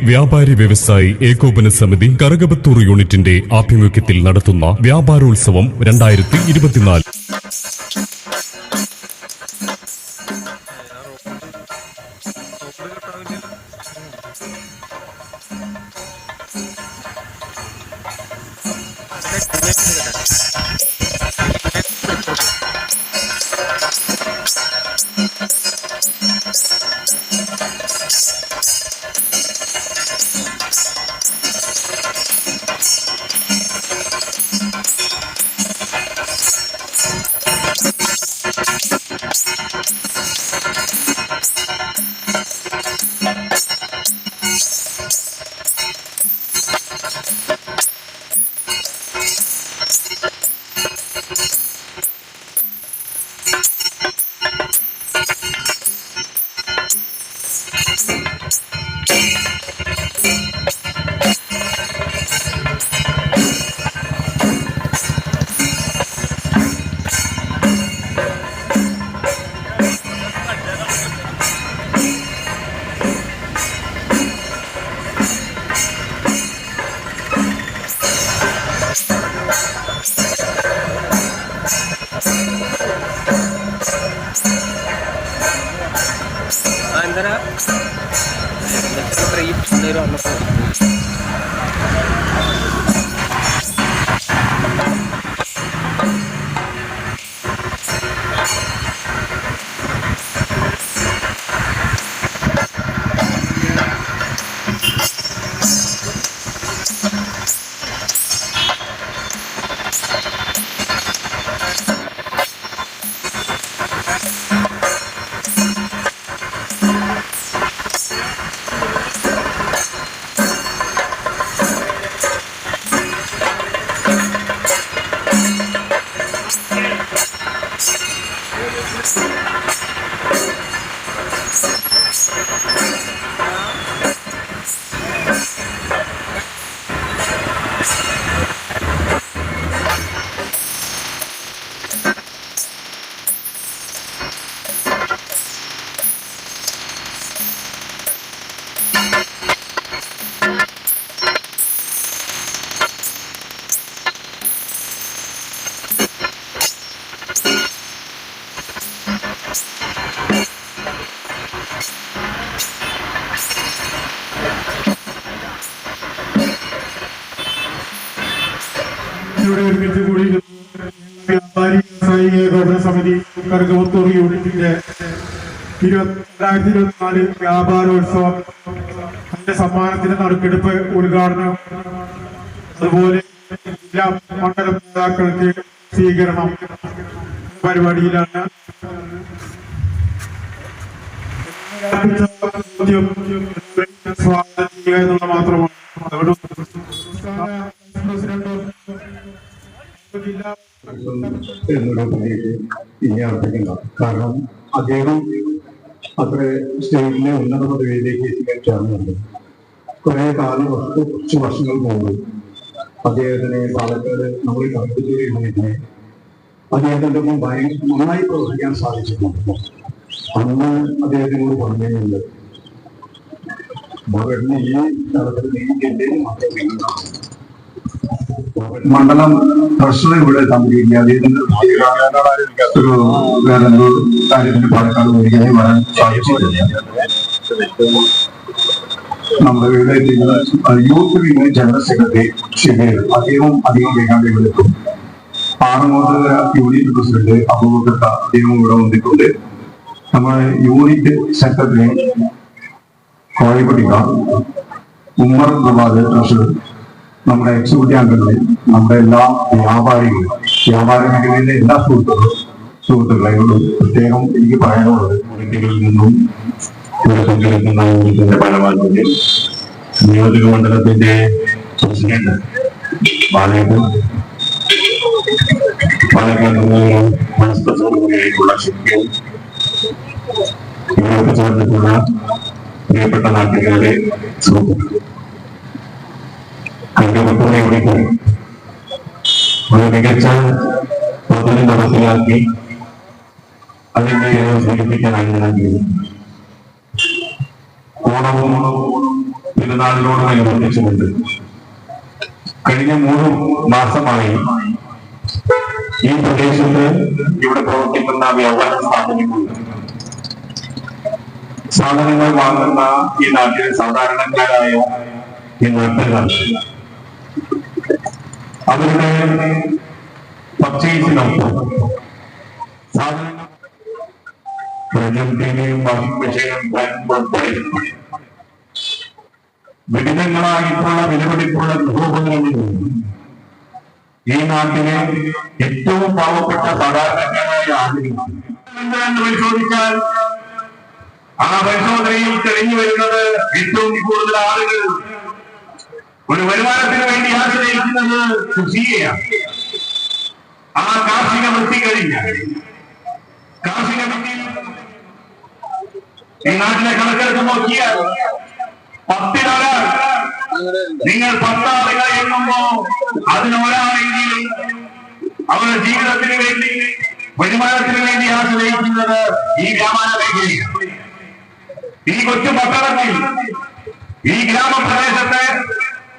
വ്യാപാരി വ്യവസായി ഏകോപന സമിതി കറുകപത്തൂർ യൂണിറ്റിന്റെ ആഭിമുഖ്യത്തിൽ നടത്തുന്ന വ്യാപാരോത്സവം 2024. വ്യാപാരി വ്യവസായി ഏകോപന സമിതി കറുകപത്തൂർ യൂണിറ്റിന്റെ 2024 വ്യാപാരോത്സവം അതിന്റെ സമ്മാനത്തിന്റെ നറുക്കെടുപ്പ് ഉദ്ഘാടനം, അതുപോലെ ജില്ലാ മണ്ഡലം നേതാക്കൾക്ക് സ്വീകരണം പരിപാടിയിലാണ്. സ്വാഗതം ചെയ്യുക എന്നുള്ള മാത്രമാണ്. കാരണം അദ്ദേഹം അത്ര സ്റ്റേറ്റിലെ ഉന്നത പദവിയിലേക്ക് എത്തിക്കാൻ ചേർന്നുണ്ട്. കുറെ കാലം കുറച്ച് വർഷങ്ങൾ മുമ്പ് അദ്ദേഹത്തിനെ പാലക്കാട് നമ്മൾ കറുകപത്തൂർ യൂണിറ്റിനെ അദ്ദേഹത്തിന്റെ ഒപ്പം നന്നായി പ്രവർത്തിക്കാൻ സാധിച്ചിട്ടുണ്ട്. അന്ന് അദ്ദേഹത്തിനോട് പറഞ്ഞുണ്ട്, മകന് ഈ തലത്തിൽ നീക്കിന്റെ മണ്ഡലം ട്രഷറി ഇവിടെ തമ്മിലില്ല. അദ്ദേഹത്തിന്റെ ഒരു വേറെന്തോ കാര്യത്തിന് പാലക്കാട് ഒരിക്കലും വരാൻ സാധിച്ചിട്ടില്ല. നമ്മുടെ ഇവിടെ യൂത്ത് വിംഗ് ജനറൽ സെക്രട്ടറി ഷിബേർ അദ്ദേഹം അധികം വേഗാണ്ട് ഇവിടെ എത്തും. ആറങ്ങോട്ട് യൂണിറ്റ് പ്രസിഡന്റ് അബൂബക്കർ അദ്ദേഹം ഇവിടെ വന്നിട്ടുണ്ട്. നമ്മുടെ യൂണിറ്റ് സെക്രട്ടറി കോഴിപ്പട്ടിക്ക, ഉമ്മർ പ്രഭാത് ട്രഷറർ, നമ്മുടെ എക്സിക്യൂട്ടീവ് അംഗങ്ങളെ, നമ്മുടെ എല്ലാ വ്യാപാര മേഖലയിലെ എല്ലാ സുഹൃത്തുക്കളെയോടും പ്രത്യേകം എനിക്ക് പറയാനുള്ളത്, യൂണിറ്റുകളിൽ നിന്നും ഇവിടെ പങ്കെടുക്കുന്ന യൂണിറ്റിന്റെ ഭാരവാഹികൾ, നിയോജക മണ്ഡലത്തിന്റെ പ്രസിഡന്റ് പാലക്കാട് മനസ്സോടുകൂടിയായിട്ടുള്ള ശക്തിയും ഇവിടെ ചേർന്നിട്ടുള്ള പ്രിയപ്പെട്ട നാട്ടുകാരെ സുഹൃത്തുക്കൾ, ഒരു മികച്ച പദ്ധതി നടപ്പിലാക്കി അതിന്റെ സൂചിപ്പിക്കാനാണ് ഞാൻ ഓണവും പെരുന്നാളിനോടനുബന്ധിച്ചുകൊണ്ട് കഴിഞ്ഞ 3 മാസമായി ഈ പ്രദേശത്ത് ഇവിടെ പ്രവർത്തിക്കുന്ന വ്യാപാര സ്ഥാപനങ്ങളുണ്ട്. സാധനങ്ങൾ വാങ്ങുന്ന ഈ നാട്ടിലെ സാധാരണക്കാരായ ഈ നാട്ടുകാർ അവരുടെ പർച്ചേസിനൊപ്പം സാധനങ്ങൾ പ്രകൃതിയും വാഷിംഗ് മെഷീനും വിവിധങ്ങളായിട്ടുള്ള വിലപിടിപ്പുള്ള ഗൃഹോപകരണങ്ങൾ ഈ നാട്ടിലെ ഏറ്റവും പാവപ്പെട്ട സാധാരണക്കാരായ ആളുകൾ പരിശോധിച്ചാൽ ആ പരിശോധനയിൽ തെളിഞ്ഞു വരുന്നത് ഏറ്റവും കൂടുതൽ ആളുകൾ ഒരു വരുമാനത്തിന് വേണ്ടി ആശ്രയിക്കുന്നത് കൃഷിയെയാണ്. ആ കാർഷിക വൃത്തി കഴിഞ്ഞാൽ കാർഷിക വൃത്തിയിൽ ഈ നാട്ടിലെ കണക്കെടുത്ത് നോക്കിയാൽ 10 ആളുകൾ നിങ്ങൾ 10 ആളുകളെ എണ്ണുമ്പോ അതിനൊരാളെങ്കിലും അവരുടെ ജീവിതത്തിന് വേണ്ടി വരുമാനത്തിന് വേണ്ടി ആശ്രയിക്കുന്നത് ഈ വ്യാപാര മേഖലയാണ്. ഈ കൊച്ചു പട്ടണത്തിൽ ഈ ഗ്രാമപ്രദേശത്തെ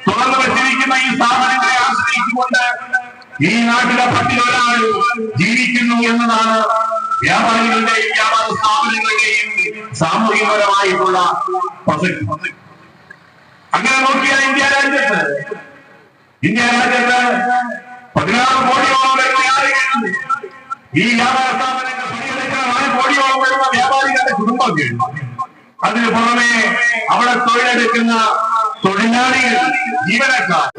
തുറന്നു വെച്ചിരിക്കുന്ന ഈ സ്ഥാപനങ്ങളെ ആശ്രയിച്ചുകൊണ്ട് ഈ നാട്ടിലെ 10 ഒരാൾ ജീവിക്കുന്നു എന്നതാണ് വ്യാപാരികളുടെയും വ്യാപാര സ്ഥാപനങ്ങളുടെയും സാമൂഹികപരമായിട്ടുള്ള പ്രസക്തി. അങ്ങനെ നോക്കിയാൽ ഇന്ത്യ രാജ്യത്ത് 16 കോടിയോളം വരുന്ന ആളുകൾ ഈ വ്യാപാര സ്ഥാപനങ്ങൾ പണിയെടുക്കാൻ 4 കോടിയോളം വരുന്ന വ്യാപാരികളുടെ കുടുംബങ്ങൾ, അതിനു പുറമെ അവിടെ തൊഴിലെടുക്കുന്ന തൊഴിലാളികൾ, ജീവനക്കാർ.